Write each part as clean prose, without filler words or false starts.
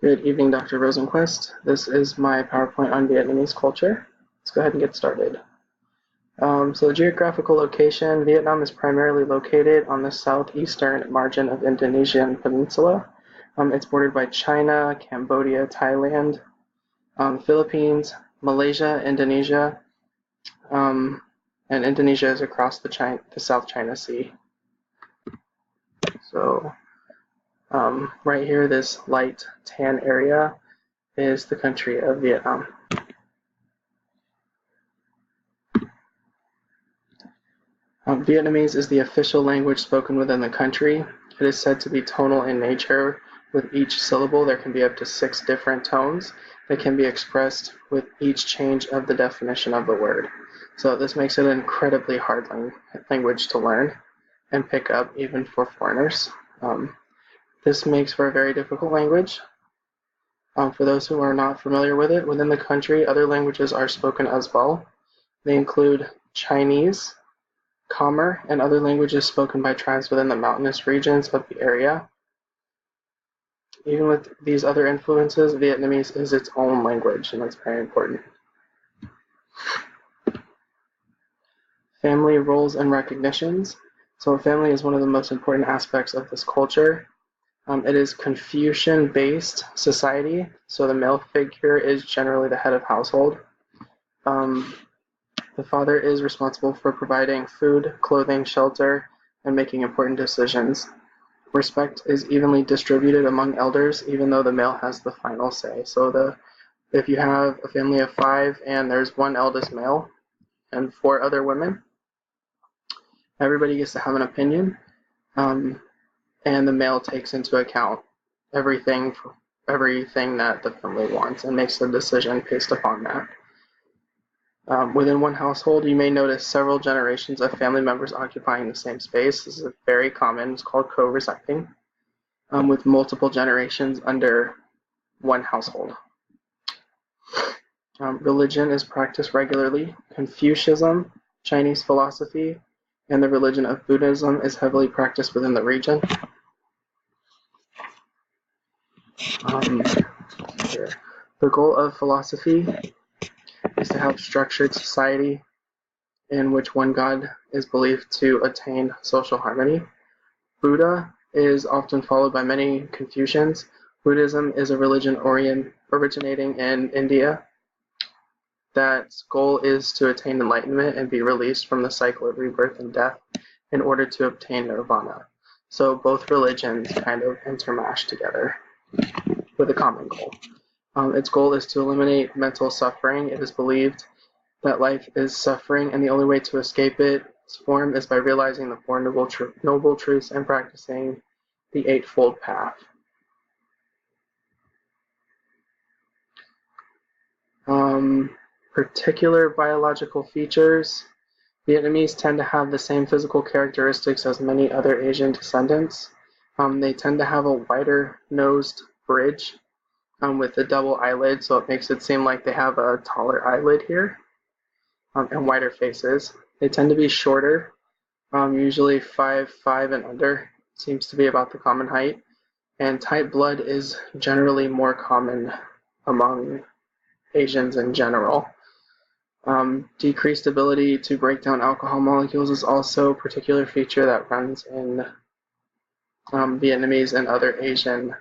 Good evening, Dr. Rosenquist. This is my PowerPoint on Vietnamese culture. Let's go ahead and get started. So the geographical location, Vietnam is primarily located on the southeastern margin of Indonesian peninsula. It's bordered by China, Cambodia, Thailand, Philippines, Malaysia, Indonesia, and Indonesia is across the South China Sea. So right here, this light tan area is the country of Vietnam. Vietnamese is the official language spoken within the country. It is said to be tonal in nature. With each syllable, there can be up to 6 different tones that can be expressed with each change of the definition of the word. So this makes it an incredibly hard language to learn and pick up, even for foreigners. This makes for a very difficult language. For those who are not familiar with it, within the country, other languages are spoken as well. They include Chinese, Khmer, and other languages spoken by tribes within the mountainous regions of the area. Even with these other influences, Vietnamese is its own language, and that's very important. Family roles and recognitions. So a family is one of the most important aspects of this culture. It is Confucian-based society, so the male figure is generally the head of household. The father is responsible for providing food, clothing, shelter, and making important decisions. Respect is evenly distributed among elders, even though the male has the final say. So if you have a family of 5 and there's one eldest male and 4 other women, everybody gets to have an opinion, and the male takes into account everything that the family wants and makes the decision based upon that. Within one household, you may notice several generations of family members occupying the same space. This is very common. It's called co-residing, with multiple generations under one household. Religion is practiced regularly. Confucianism, Chinese philosophy, and the religion of Buddhism is heavily practiced within the region. The goal of philosophy is to have structured society in which one God is believed to attain social harmony. Buddha is often followed by many Confucians. Buddhism is a religion originating in India that goal is to attain enlightenment and be released from the cycle of rebirth and death in order to obtain nirvana. So both religions kind of intermash together with a common goal. Its goal is to eliminate mental suffering. It is believed that life is suffering, and the only way to escape its form is by realizing the Four Noble Truths and practicing the Eightfold Path. Particular biological features. Vietnamese tend to have the same physical characteristics as many other Asian descendants. They tend to have a wider nosed bridge with a double eyelid, so it makes it seem like they have a taller eyelid here, and wider faces. They tend to be shorter, usually 5'5" and under, seems to be about the common height, and type blood is generally more common among Asians in general. Decreased ability to break down alcohol molecules is also a particular feature that runs in Vietnamese and other Asian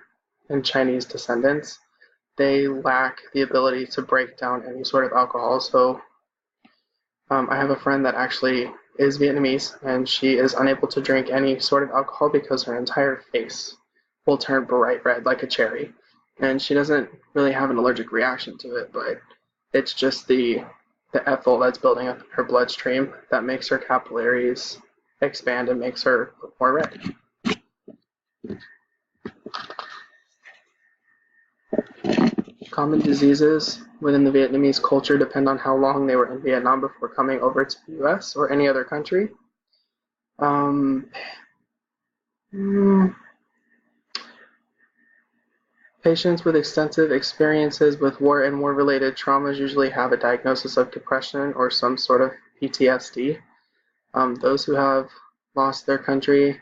and Chinese descendants. They lack the ability to break down any sort of alcohol. So I have a friend that actually is Vietnamese, and she is unable to drink any sort of alcohol because her entire face will turn bright red like a cherry. And she doesn't really have an allergic reaction to it, but it's just the ethyl that's building up in her bloodstream that makes her capillaries expand and makes her look more red. Common diseases within the Vietnamese culture depend on how long they were in Vietnam before coming over to the US or any other country. Patients with extensive experiences with war and war-related traumas usually have a diagnosis of depression or some sort of PTSD. Those who have lost their country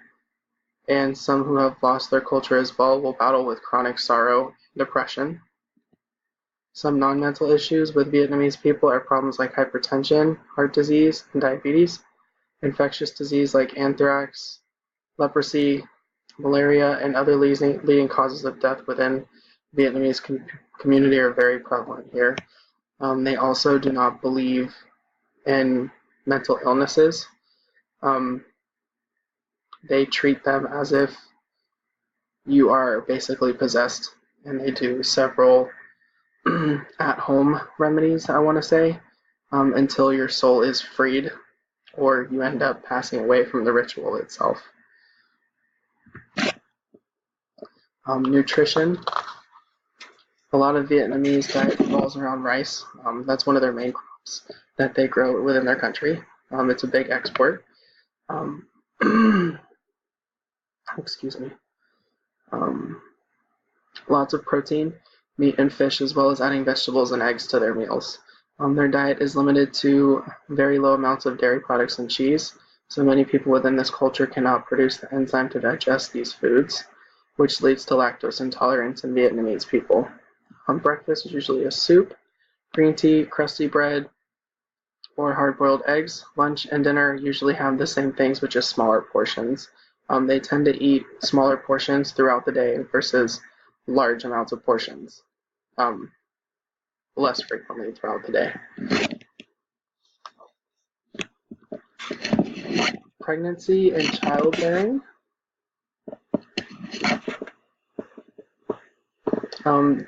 and some who have lost their culture as well will battle with chronic sorrow and depression. Some non-mental issues with Vietnamese people are problems like hypertension, heart disease, and diabetes, infectious disease like anthrax, leprosy, malaria, and other leading causes of death within the Vietnamese community are very prevalent here. They also do not believe in mental illnesses. Um, they treat them as if you are basically possessed, and they do several at-home remedies, I want to say, until your soul is freed or you end up passing away from the ritual itself. Nutrition. A lot of Vietnamese diet revolves around rice. That's one of their main crops that they grow within their country. It's a big export. Excuse me. Lots of protein, meat and fish, as well as adding vegetables and eggs to their meals. Their diet is limited to very low amounts of dairy products and cheese, so many people within this culture cannot produce the enzyme to digest these foods, which leads to lactose intolerance in Vietnamese people. Breakfast is usually a soup, green tea, crusty bread, or hard-boiled eggs. Lunch and dinner usually have the same things, but just smaller portions. They tend to eat smaller portions throughout the day versus large amounts of portions less frequently throughout the day. Pregnancy and childbearing.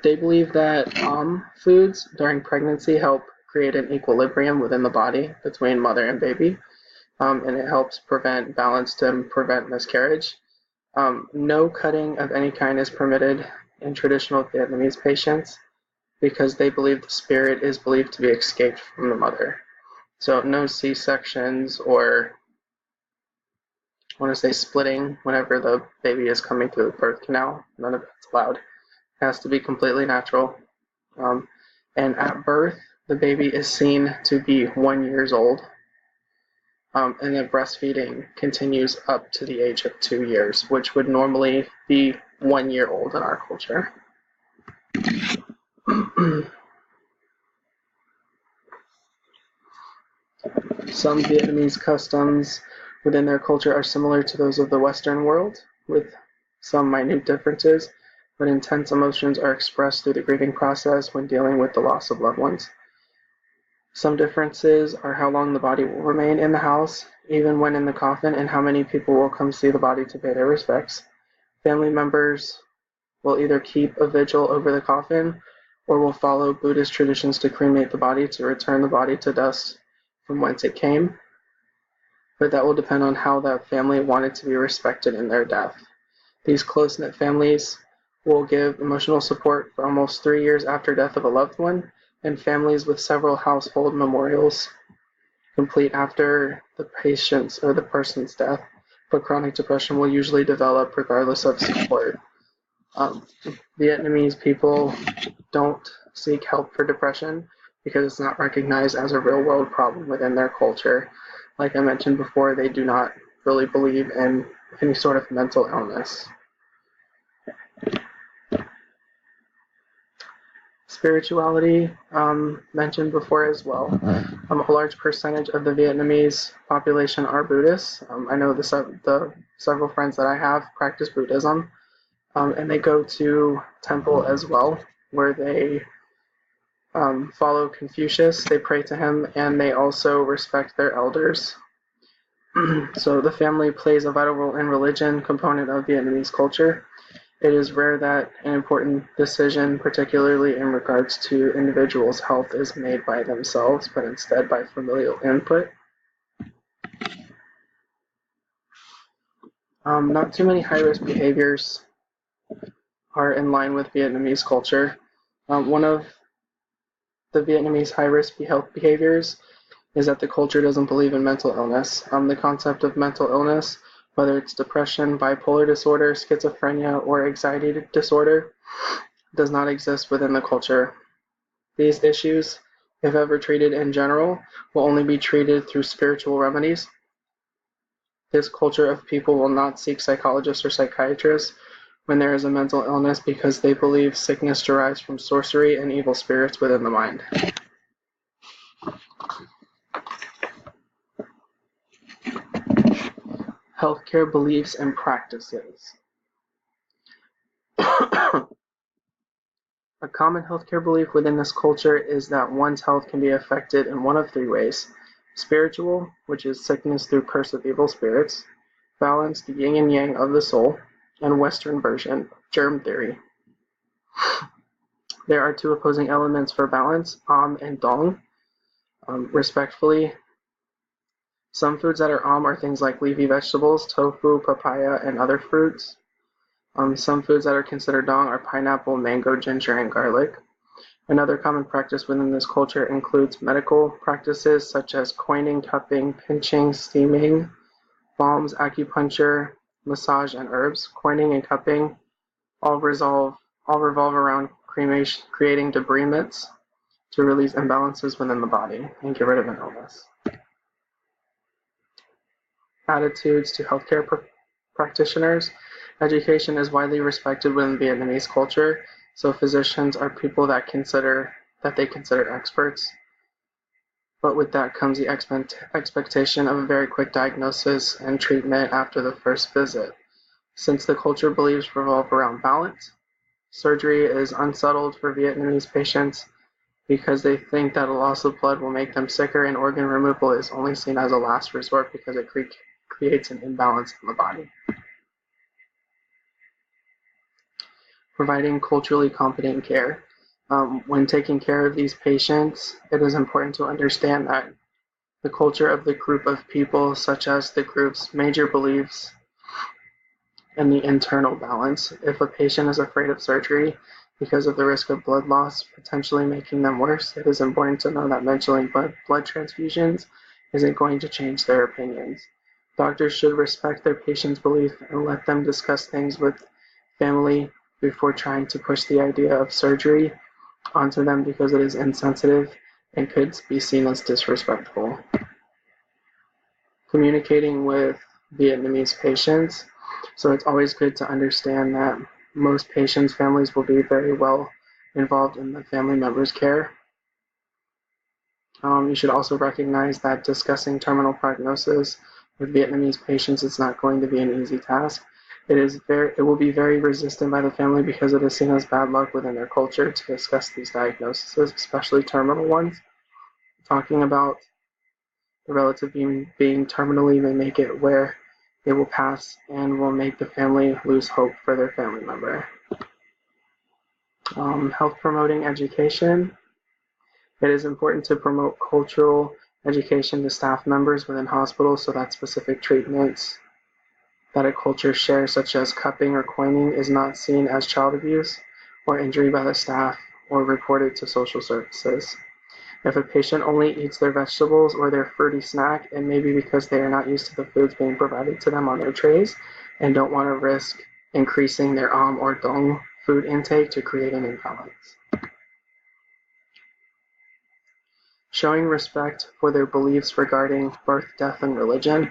They believe that foods during pregnancy help create an equilibrium within the body between mother and baby, and it helps prevent balance to prevent miscarriage. No cutting of any kind is permitted in traditional Vietnamese patients because they believe the spirit is believed to be escaped from the mother. So no C-sections or I want to say splitting whenever the baby is coming through the birth canal. None of that's allowed. It has to be completely natural. And at birth, the baby is seen to be 1 year old. And then breastfeeding continues up to the age of 2 years, which would normally be 1 year old in our culture. Some Vietnamese customs within their culture are similar to those of the Western world, with some minute differences, but intense emotions are expressed through the grieving process when dealing with the loss of loved ones. Some differences are how long the body will remain in the house, even when in the coffin, and how many people will come see the body to pay their respects. Family members will either keep a vigil over the coffin or will follow Buddhist traditions to cremate the body to return the body to dust from whence it came, but that will depend on how that family wanted to be respected in their death. These close-knit families will give emotional support for almost 3 years after death of a loved one, and families with several household memorials complete after the patient's or the person's death, but chronic depression will usually develop regardless of support. Vietnamese people don't seek help for depression because it's not recognized as a real-world problem within their culture. Like I mentioned before, they do not really believe in any sort of mental illness. Spirituality, mentioned before as well. A large percentage of the Vietnamese population are Buddhists. I know the several friends that I have practice Buddhism, and they go to temple as well, where they follow Confucius, they pray to him, and they also respect their elders. So the family plays a vital role in religion component of Vietnamese culture. It is rare that an important decision, particularly in regards to individuals' health, is made by themselves, but instead by familial input. Not too many high-risk behaviors are in line with Vietnamese culture. One of the Vietnamese high-risk health behaviors is that the culture doesn't believe in mental illness. The concept of mental illness, whether it's depression, bipolar disorder, schizophrenia, or anxiety disorder, does not exist within the culture. These issues, if ever treated in general, will only be treated through spiritual remedies. This culture of people will not seek psychologists or psychiatrists when there is a mental illness because they believe sickness derives from sorcery and evil spirits within the mind. Healthcare beliefs and practices. A common healthcare belief within this culture is that one's health can be affected in one of three ways: spiritual, which is sickness through curse of evil spirits; balanced, yin and yang of the soul; and Western version, germ theory. There are two opposing elements for balance, and dong. Respectfully, some foods that are are things like leafy vegetables, tofu, papaya, and other fruits. Some foods that are considered dong are pineapple, mango, ginger, and garlic. Another common practice within this culture includes medical practices such as coining, cupping, pinching, steaming, balms, acupuncture, massage, and herbs. Coining and cupping all revolve around creating debridements to release imbalances within the body and get rid of an illness. Attitudes to healthcare practitioners. Education is widely respected within Vietnamese culture, so physicians are people that they consider experts. But with that comes the expectation of a very quick diagnosis and treatment after the first visit. Since the culture beliefs revolve around balance, surgery is unsettled for Vietnamese patients because they think that a loss of blood will make them sicker, and organ removal is only seen as a last resort because it creates an imbalance in the body. Providing culturally competent care. When taking care of these patients, it is important to understand that the culture of the group of people, such as the group's major beliefs and the internal balance. If a patient is afraid of surgery because of the risk of blood loss potentially making them worse, it is important to know that mentioning blood transfusions isn't going to change their opinions. Doctors should respect their patient's belief and let them discuss things with family before trying to push the idea of surgery onto them because it is insensitive and could be seen as disrespectful. Communicating with Vietnamese patients. So it's always good to understand that most patients' families will be very well involved in the family member's care. You should also recognize that discussing terminal prognosis with Vietnamese patients is not going to be an easy task. It will be very resistant by the family because it is seen as bad luck within their culture to discuss these diagnoses, especially terminal ones. Talking about the relative being terminally may make it where it will pass and will make the family lose hope for their family member. Health promoting education. It is important to promote cultural education to staff members within hospitals so that specific treatments that a culture shares, such as cupping or coining, is not seen as child abuse or injury by the staff or reported to social services. If a patient only eats their vegetables or their fruity snack, it may be because they are not used to the foods being provided to them on their trays and don't want to risk increasing their or dong food intake to create an imbalance. Showing respect for their beliefs regarding birth, death, and religion.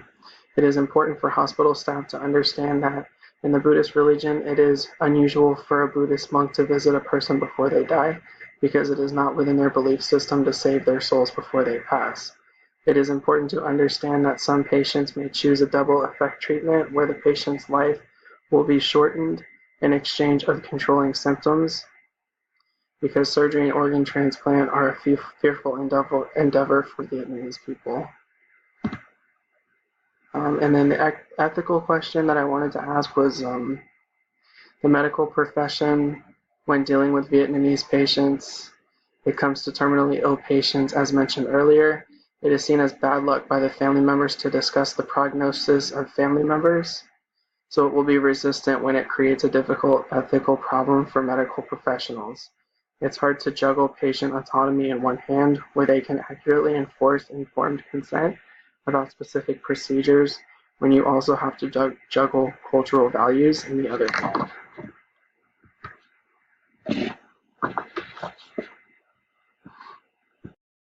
It is important for hospital staff to understand that in the Buddhist religion, it is unusual for a Buddhist monk to visit a person before they die because it is not within their belief system to save their souls before they pass. It is important to understand that some patients may choose a double effect treatment where the patient's life will be shortened in exchange of controlling symptoms, because surgery and organ transplant are a fearful endeavor for Vietnamese people. And then the ethical question that I wanted to ask was the medical profession when dealing with Vietnamese patients. It comes to terminally ill patients, as mentioned earlier. It is seen as bad luck by the family members to discuss the prognosis of family members, so it will be resistant when it creates a difficult ethical problem for medical professionals. It's hard to juggle patient autonomy in one hand, where they can accurately enforce informed consent about specific procedures, when you also have to juggle cultural values in the other hand.